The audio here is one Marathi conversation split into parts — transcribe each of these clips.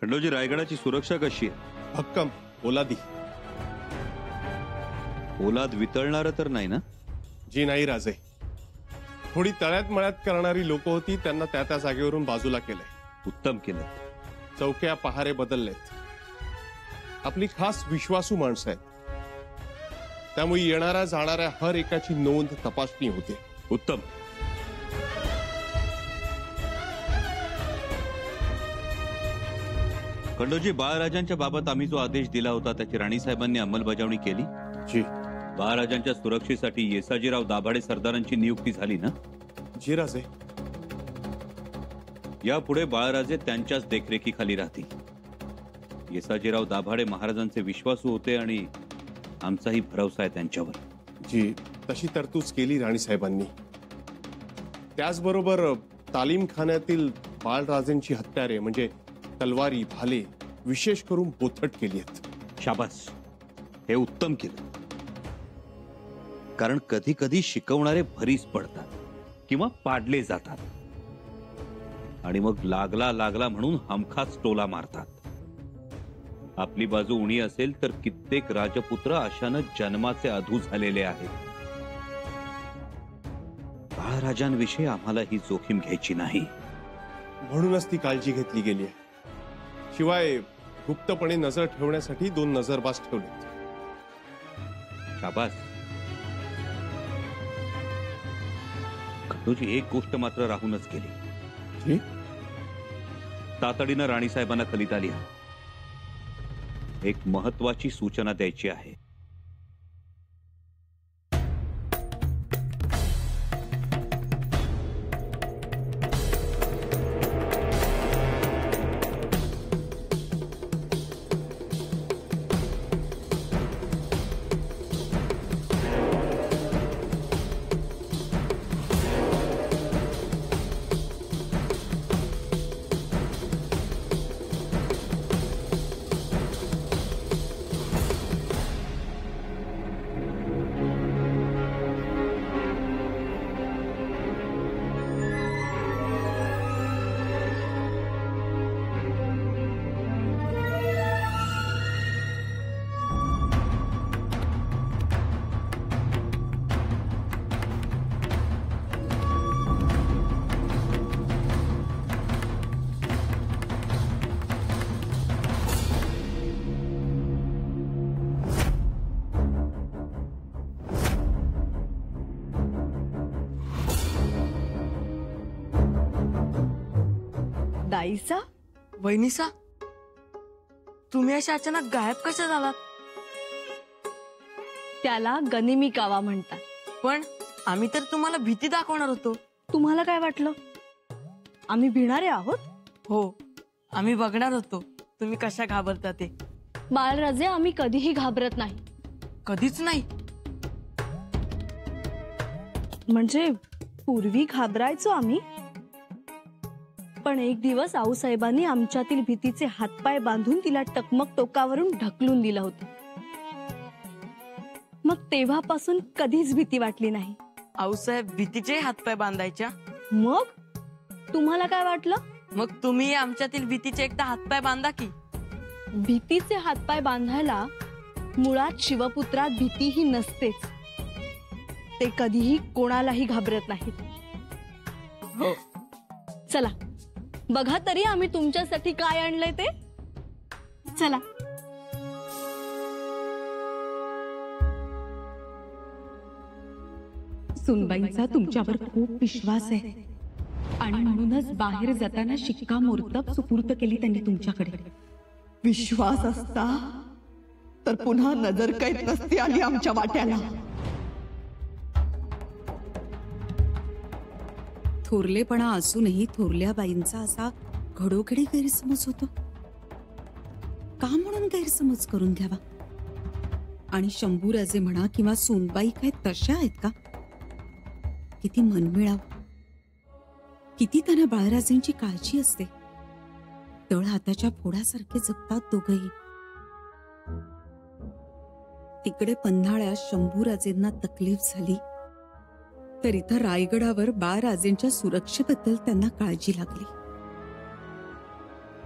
खंडोजी, रायगडाची सुरक्षा कशी आहे? भक्कम पोलादी. पोलाद वितळणार तर नाही ना? जी नाही राजे. थोडी तळ्यात मळ्यात करणारी लोक होती, त्यांना त्या त्या जागेवरून बाजूला केलंय. उत्तम केलं. चौक्या पहारे बदललेत. आपली खास विश्वासू माणसं आहेत, त्यामुळे येणाऱ्या जाणाऱ्या हर एकाची नोंद तपासणी होते. उत्तम. खंडोजी, बाळराजांच्या बाबत आम्ही जो आदेश दिला होता त्याची राणी साहेबांनी अंमलबजावणी केली? जी. बाळराजांच्या सुरक्षेसाठी येसाजीराव दाभाडे सरदारांची नियुक्ती झाली ना? जी राजे. यापुढे बाळराजे त्यांच्याच देखरेखीखाली राहतील. येसाजीराव दाभाडे महाराजांचे विश्वासू होते आणि आमचाही भरवसा आहे त्यांच्यावर. जी, तशी तरतूद केली राणी साहेबांनी. त्याचबरोबर तालीमखान्यातील बाळराजेंची हत्यारे म्हणजे तलवारी, भाले विशेष करून बोथट केली आहेत. शाबास, हे उत्तम केलं. कारण कधी कधी शिकवणारे भरीस पडतात किंवा पाडले जातात आणि मग लागला लागला म्हणून हमखास टोला मारतात. आपली बाजू उणी असेल तर कित्येक राजपुत्र अशानं जन्माचे अधू झालेले आहेत. बाळराजांविषयी आम्हाला ही जोखीम घ्यायची नाही, म्हणूनच ती काळजी घेतली गेली आहे. शिवाय गुप्तपणे नजर ठेवण्यासाठी 2 नजरबाज ठेवलेत. शाबास. खंडोजी, एक गोष्ट मात्र राहूनच गेली. तातडीनं राणी साहेबांना कलिता लिहा. एक महत्वाची सूचना द्यायची आहे. दाईसा, वहिनीसा, तुम्ही अशा अचानक गायब कशा झालात? त्याला गनिमी कावा म्हणतात. पण आम्ही तर तुम्हाला भीती दाखवणार होतो. तुम्हाला काय वाटलं आम्ही भिणारे आहोत? हो, आम्ही बघणार होतो तुम्ही कशा घाबरता ते. बाळराजे, आम्ही कधीही घाबरत नाही. कधीच नाही. म्हणजे पूर्वी घाबरायचो आम्ही, पण एक दिवस आऊसाहेबांनी आमच्यातील भीतीचे हातपाय बांधून तिला टकमक टोकावरून ढकलून दिलं होतं. मग तेव्हापासून कधीच भीती वाटली नाही. आऊसाहेब भीतीचे हातपाय बांधायच्या? मग तुम्हाला काय वाटलं? मग तुम्ही आमच्यातील भीतीचे एकदा हातपाय बांधा की. भीतीचे हातपाय बांधायला मुळात शिवपुत्रात भीतीही नसतेच. ते कधीही कोणालाही घाबरत नाहीत. हो. चला बघा तरी आम्ही तुमच्यासाठी काय आणलंय ते. चला. सुनबाईंचा तुमच्यावर खूप विश्वास आहे आणि म्हणूनच बाहेर जाताना शिक्कामोर्तब सुपूर्द केली त्यांनी तुमच्याकडे. विश्वास असता तर पुन्हा नजरकैद नसती आली आमच्या वाट्याला. थोरलेपणा असूनही थोरल्या बाईंचा असा घडोघडी गैरसमज होतो. का म्हणून गैरसमज करून घ्यावा? आणि शंभूराजे म्हणा किंवा सोनबाई काय तशा आहेत का? किती मनमिळाव, किती त्यांना बाळराजेंची काळजी असते. तळ हाताच्या फोडासारखे जगतात दोघही. तिकडे पन्हाळ्यात शंभूराजेंना तकलीफ झाली तर इथं रायगडावर बाळराजेंच्या सुरक्षेबद्दल त्यांना काळजी लागली.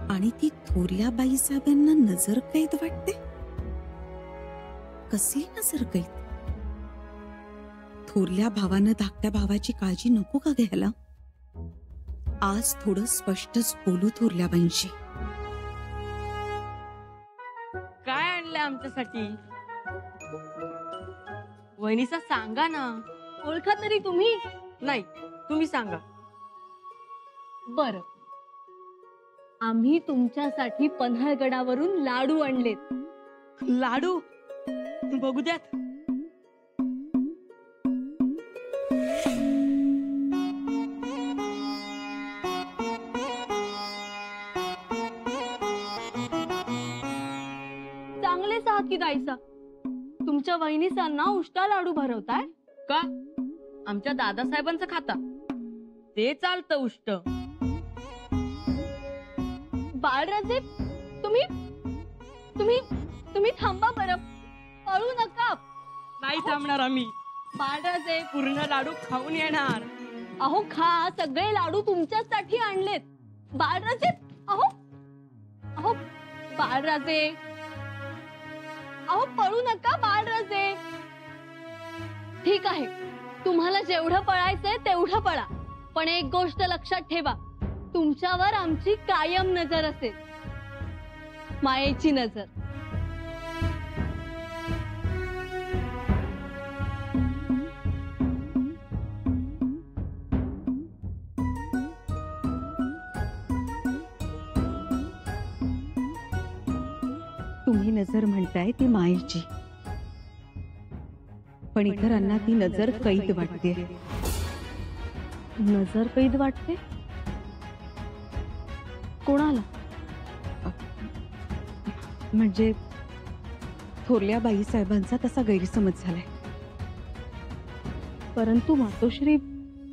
आणि ती थोरल्या बाईसाहेबांना नजर कैद वाटते. कसली नजर कैद? थोरल्या भावानं धाकट्या भावाची काळजी नको का घ्यायला? आज थोडं स्पष्टच बोलू थोरल्या बाईंशी. काय आणलंय आमच्यासाठी? वहिनीचा सांगा ना. ओळखा तरी तुम्ही. नाही, तुम्ही सांगा. बर, आम्ही तुमच्यासाठी पन्हाळगडावरून लाडू आणलेत. लाडू बघू द्यात. चांगलेच आहात की दाईसा. तुमच्या वहिनीचा ना उष्टा लाडू भरवताय का? आमच्या दादासाहेबांचं खाता ते चालतं उष्ट. बाळराजे, तुम्ही तुम्ही तुम्ही थांबा बरं, पळू नका. नाही थांबणार आम्ही. बाळराजे, पूर्ण लाडू खाऊन येणार. अहो खा, सगळे लाडू तुमच्यासाठी आणलेत. बाळराजे, अहो अहो बाळराजे, अहो पळू नका बाळराजे. ठीक आहे, तुम्हाला जेवढं पळायचंय तेवढं पळा, पण एक गोष्ट लक्षात ठेवा, तुमच्यावर आमची कायम नजर असेल, मायेची नजर. तुम्ही नजर म्हणताय ती मायेची, पण इतरांना ती नजर कैद वाटते. नजर कैद वाटते? कोणाला? म्हणजे थोरल्या बाईसाहेबांचा तसा गैरसमज झालाय. परंतु मातोश्री,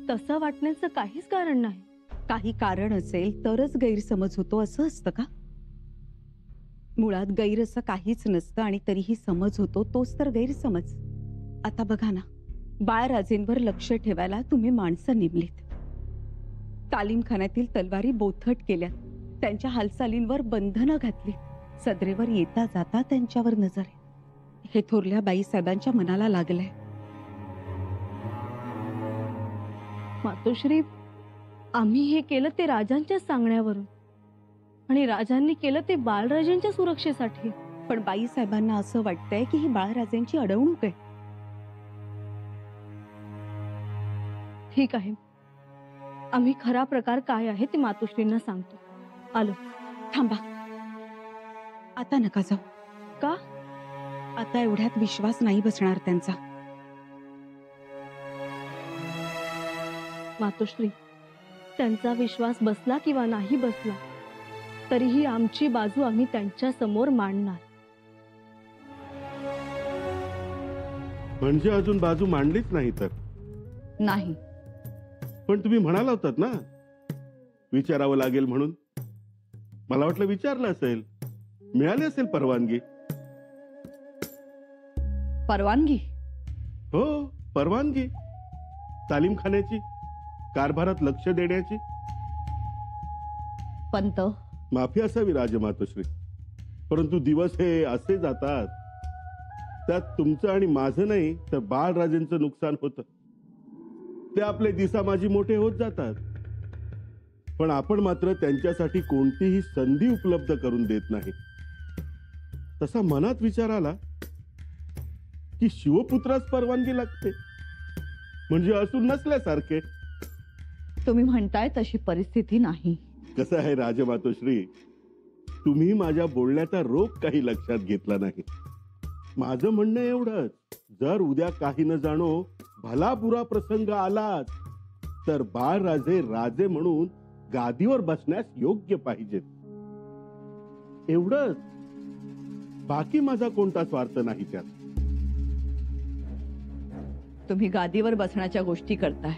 तसं वाटण्याचं काहीच कारण नाही. काही कारण असेल तरच गैरसमज होतो असं असतं का? मुळात गैर असं काहीच नसतं आणि तरीही समज होतो, तोच तर गैरसमज. आता बघा ना, बाळराजेंवर लक्ष ठेवायला तुम्ही माणसं नेमलीत, तालीमखान्यातील तलवारी बोथट केल्या, त्यांच्या हालचालींवर बंधनं घातली, सदरेवर येता जाता त्यांच्यावर नजर आहे. हे थोरल्या बाईसाहेबांच्या मनाला लागलंय. मातोश्री, आम्ही हे केलं ते राजांच्या सांगण्यावरून, आणि राजांनी केलं ते बाळराजांच्या सुरक्षेसाठी. पण बाईसाहेबांना असं वाटतंय की ही बाळराजांची अडवणूक आहे. ठीक आहे, आम्ही खरा प्रकार काय आहे ते मातोश्रींना सांगतो. आलो. थांबा, आता नका जाऊ. का? आता एवढ्यात विश्वास नाही बसणार त्यांचा. मातोश्री, त्यांचा विश्वास बसला किंवा नाही बसला तरीही आमची बाजू आम्ही त्यांच्या समोर मांडणार. म्हणजे अजून बाजू मांडलीच नाही तर? नाही. पण तुम्ही म्हणाला होतात ना विचारावं लागेल म्हणून. मला वाटलं विचारलं असेल, मिळाली असेल परवानगी. परवानगी? हो, परवानगी. तालीमखान्याची, कारभारात लक्ष देण्याची. पंत, माफी असावी राजमातोश्री, परंतु दिवस हे असे जातात, त्यात तुमचं आणि माझं नाही तर बाळराजेंचं नुकसान होतं. ते आपले दिसामाजी मोठे होत जातात, पण आपण मात्र त्यांच्यासाठी कोणतीही संधी उपलब्ध करून देत नाही. तसा मनात विचार आला की शिवपुत्रास परवानगी लागते, म्हणजे असून नसल्यासारखे. तुम्ही म्हणताय तशी परिस्थिती नाही. कसं आहे राजमातोश्री, तुम्ही माझ्या बोलण्याचा रोग काही लक्षात घेतला नाही. माझं म्हणणं एवढंच, जर उद्या काही न जाणो भला बुरा प्रसंग आला तर बाळराजे राजे म्हणून गादीवर बसण्यास योग्य पाहिजेत. एवढंच, बाकी माझा कोणता स्वार्थ नाही त्यात. तुम्ही गादीवर बसण्याच्या गोष्टी करताय,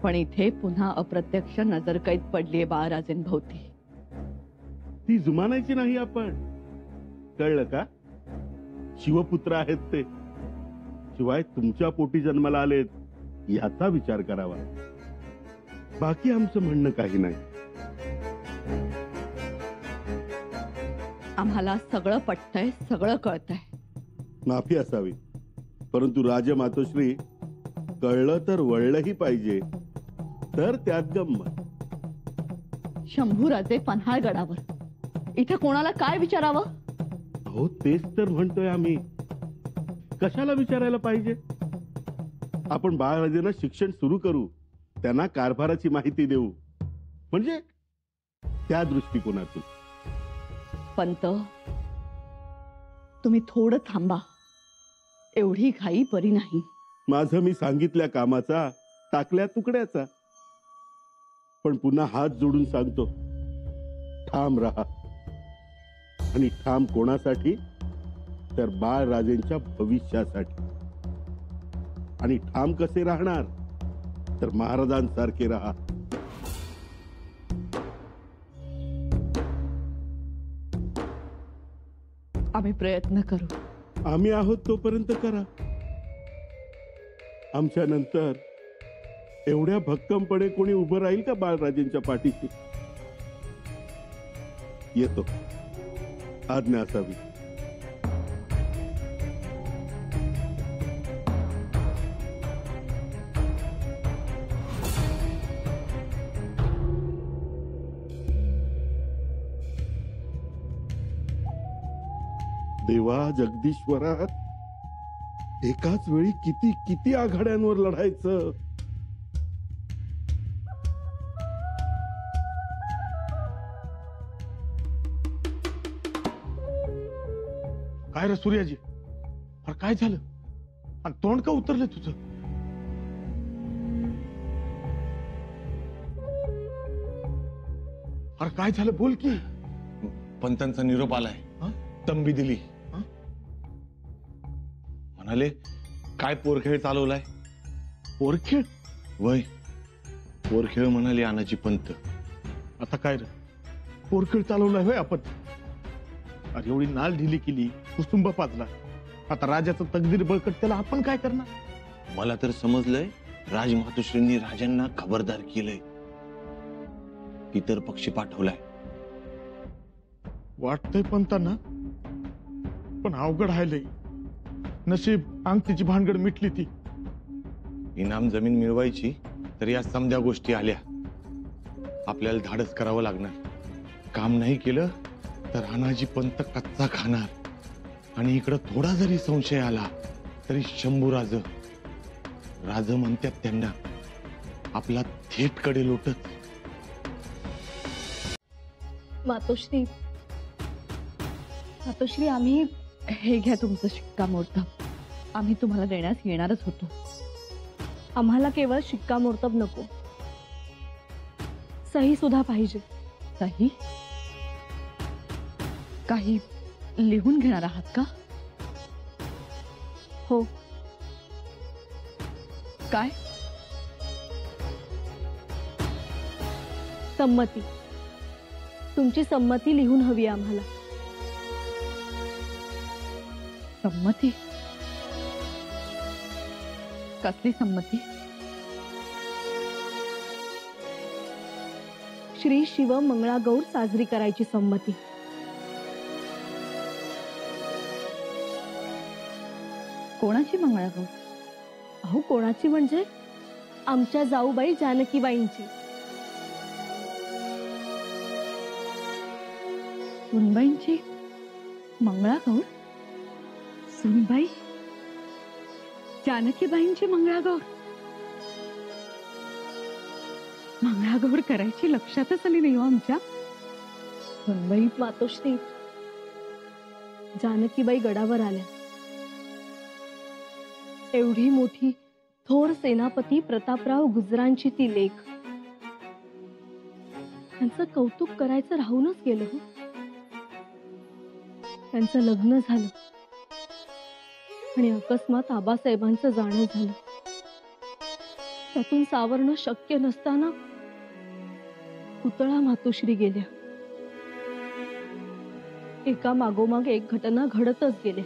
पण इथे पुन्हा अप्रत्यक्ष नजरकैद पडलीये बाळराजेंभोवती. ती जुमानायची नाही आपण, कळलं का? शिवपुत्र आहेत ते, शिवाय तुमच्या पोटी जन्माला आलेत याचा विचार करावा. बाकी आमचं म्हणणं काही नाही. आम्हाला सगळं पटतंय, सगळं कळतंय. माफी असावी, परंतु राजमातोश्री, कळलं तर वळलंही पाहिजे, तर त्यात गंमत. शंभूराजे पन्हाळगडावर, इथे कोणाला काय विचारावं? हो, तेच तर म्हणतोय आम्ही. कशाला विचारायला पाहिजे? आपण बाळराजेंना शिक्षण सुरू करू, त्यांना कारभाराची माहिती देऊ, म्हणजे त्या दृष्टिकोनातून. पंत, तुम्ही थोडं थांबा. एवढी घाई बरी नाही. माझं मी सांगितल्या कामाचा टाकल्या तुकड्याचा. पण पुन्हा हात जोडून सांगतो, ठाम राहा. आणि ठाम कोणासाठी? तर बाळराजेंच्या भविष्यासाठी. आणि ठाम कसे राहणार? तर महाराजांसारखे राहा. आम्ही प्रयत्न करू. आम्ही आहोत तोपर्यंत करा. आमच्या नंतर एवढ्या भक्कमपणे कोणी उभं राहील का बाळराजेंच्या पाठीशी? येतो. आज्ञा असावी. देवा जगदीश्वरा, एकाच वेळी किती किती आघाड्यांवर लढायचं. काय रे सूर्याजी, अरे काय झालं? आणि तोंड का उतरलं तुझं? अरे काय झालं, बोल की. पंतांचा निरोप आलाय, तंबी दिली. म्हणाले काय पोरखेळ चालवलाय? पोरखेळ? वय, पोरखेळ म्हणाले आनाजी पंत. आता काय रे, पोरखेळ चालवलाय होय आपण? अरे एवढी नाल ढिली केली, कुसुंब पाजला, आता राजाचं तकदीर बळकट, त्याला आपण काय करणार? मला तर समजलंय राजमातोश्रींनी राजांना खबरदार केलंय, इतर पक्षी पाठवलाय. वाटतंय पंतांना, पण अवघड आहे लई. नशीब अंगठीची भानगड मिटली ती. इनाम जमीन मिळवायची तर या समध्या गोष्टी आल्या. आपल्याला धाडस करावं लागणार. काम नाही केलं तर अनाजी पंत कच्चा खाणार. आणि इकडं थोडा जरी संशय आला तरी शंभूराज म्हणतात त्यांना आपला थेट कडे लोटत. मातोश्री, आम्ही हे घ्या तुमचं शिक्कामोर्तब. आम्ही तुम्हाला देण्यास येणारच होतो. आम्हाला केवळ शिक्कामोर्तब नको, सही सुद्धा पाहिजे. सही? काही लिहून घेणार आहात का? हो. काय? संमती. तुमची संमती लिहून हवी आम्हाला. संमती? कसली संमती? श्री शिव मंगळागौर साजरी करायची संमती. कोणाची मंगळागौर? अहो, कोणाची म्हणजे आमच्या जाऊबाई जानकीबाईंची. सुनबाईंची मंगळागौर? सुनबाई? जानकीबाईंची मंगळागौर? मंगळागौर करायची लक्षातच आली नाही हो आमच्या. सुनबाई, मातोश्री, जानकीबाई गडावर आल्या. एवढी मोठी थोर सेनापती प्रतापराव गुजरांची ती लेक. त्यांचं कौतुक करायचं राहूनच गेलं हो. त्यांचं लग्न झालं आणि अकस्मात आबासाहेबांचं जाणं झालं. त्यातून सावरणं शक्य नसताना पुतळा मातोश्री गेल्या. एका मागोमाग एक घटना घडतच गेल्या.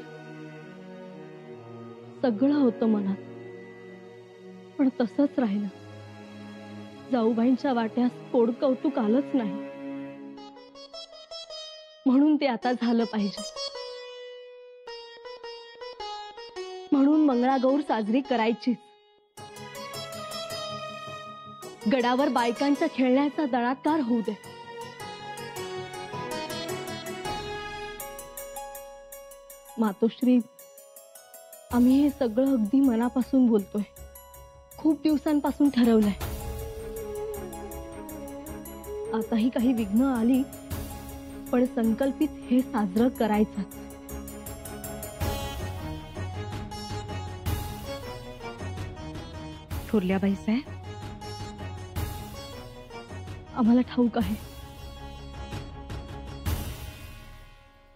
सगळं होतं मनात, पण तसंच राहिलं. जाऊबाईंच्या वाट्यास कोड कौतुक आलंच नाही. म्हणून ते आता झालं पाहिजे. म्हणून मंगळागौर साजरी करायची. गडावर बायकांच्या खेळण्याचा दणाकार होऊ दे. मातोश्री, आम्ही हे सगळं अगदी मनापासून बोलतोय. खूप दिवसांपासून ठरवलंय. आताही काही विघ्न आली पण संकल्पित हे साजरं करायचंच. थोरल्याबाई साहेब, आम्हाला ठाऊक आहे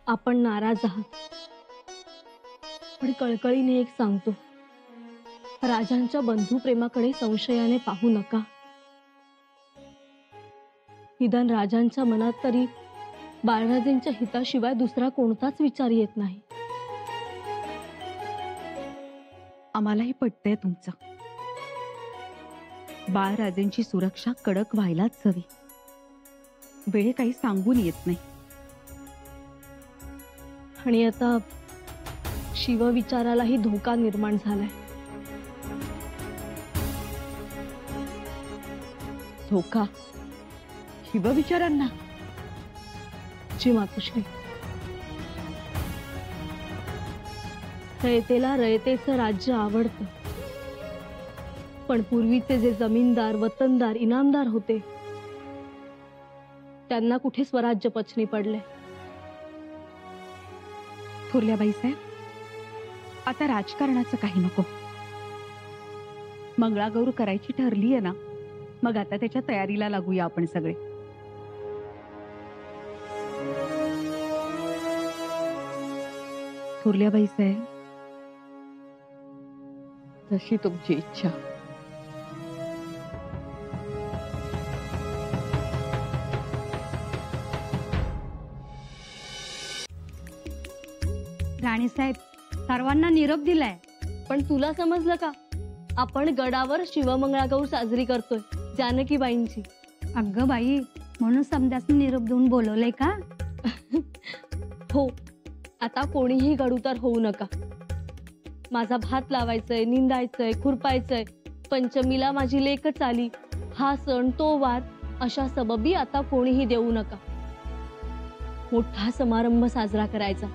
आपण नाराज आहात, पण कळकळीने एक सांगतो, राजांच्या बंधुप्रेमाकडे संशयाने पाहू नका. निदान राजांच्या मनात तरी बाळराजेंच्या हिताशिवाय दुसरा कोणताच विचार येत नाही. आम्हालाही पटतंय तुमचं. बाळराजेंची सुरक्षा कडक व्हायलाच हवी. वेळे काही सांगून येत नाही. आणि आता शिवविचारालाही धोका निर्माण झालाय. धोका शिवविचारांना? जी मातोश्री, रयतेला रयतेचं राज्य आवडतं, पण पूर्वीचे जे जमीनदार, वतनदार, इनामदार होते त्यांना कुठे स्वराज्य पचनी पडले. थोरल्याबाई साहेब, आता राजकारणाचं काही नको. मंगळागौर करायची ठरली आहे ना, मग आता त्याच्या तयारीला लागूया आपण सगळे. थोरल्याबाई साहेब, जशी तुमची इच्छा. राणीसाहेब, सर्वांना निरोप दिलाय. पण तुला समजलं का, आपण गडावर शिवमंगळागौर साजरी करतोय जानकीबाईंची. अगं बाई, म्हणून समजासने निरोप देऊन बोलवलंय का? हो, आता कोणीही गडूतर होऊ नका. माझा भात लावायचंय, निंदायचंय, खुरपायचंय, पंचमीला माझी लेकच आली, हा सण तो वाद, अशा सबबी आता कोणीही देऊ नका. मोठा समारंभ साजरा करायचा.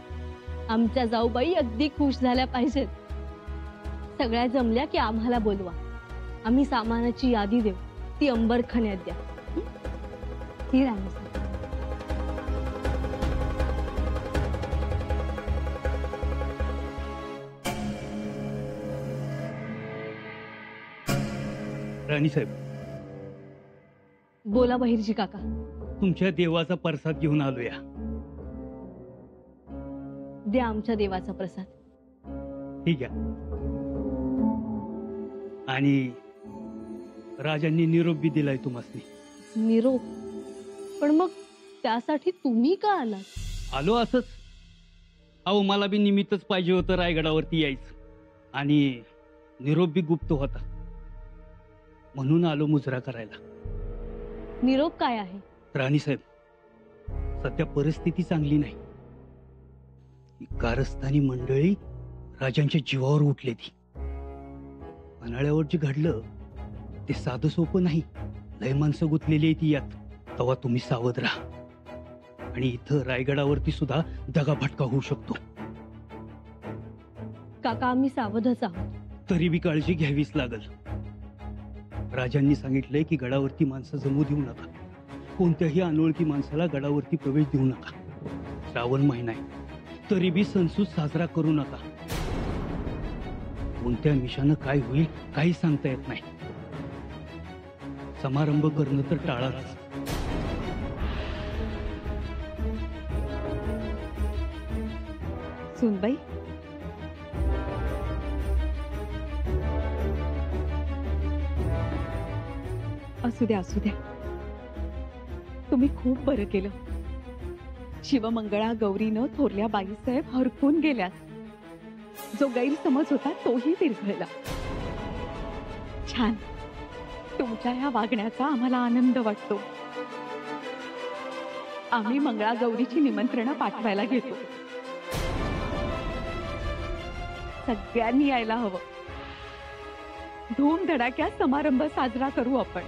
आमच्या जाऊबाई अगदी खुश झाल्या पाहिजेत. सगळ्या जमल्या की आम्हाला बोलवा. आम्ही सामानाची यादी देऊ, ती अंबरखान्यात द्या. ही राणीसाहेब, राणीसाहेब, बोला बहिर्जी काका. तुमच्या देवाचा प्रसाद घेऊन आलोया. द्या आमच्या देवाचा प्रसाद. ठीक आहे. आणि राजांनी निरोप बी दिलाय तुम्हाला. निरोप? पण मग त्यासाठी तुम्ही का आलात? आलो असंच. अहो, मला बी निमित्तच पाहिजे होतं रायगडावरती यायचं, आणि निरोप बी गुप्त होता, म्हणून आलो मुजरा करायला. निरोप काय आहे? राणीसाहेब, सध्या परिस्थिती चांगली नाही. कारस्थानी मंडळी राजांच्या जीवावर उठले. ती पन्हाळ्यावर जे घडलं ते साधं सोपं नाही. लय माणसं गुंतलेली आहे ती यात. तेव्हा तुम्ही सावध राहा. आणि इथं रायगडावरती सुद्धा दगाफटका होऊ शकतो. काका, आम्ही सावधच आहोत. तरी बी काळजी घ्यावीच लागल. राजांनी सांगितलंय की गडावरती माणसं जमू देऊ नका. कोणत्याही अनोळखी माणसाला गडावरती प्रवेश देऊ नका. श्रावण महिना आहे, तरी बी सणसूद साजरा करू नका. कोणत्या मिशानं काय होईल काही सांगता येत नाही. समारंभ करणं तर टाळाच. सुनबाई, असू द्या असू द्या. तुम्ही खूप बरं केलं. शिवमंगळा गौरीनं थोरल्या बाईसाहेब हरकून गेल्यात. जो गैरसमज होता तोही विरघळला. छान. तुमच्या ह्या वागण्याचा आम्हाला आनंद वाटतो. आम्ही मंगळागौरीची निमंत्रणं पाठवायला घेतो. सगळ्यांनी यायला हवं. धूमधडाक्यात समारंभ साजरा करू आपण.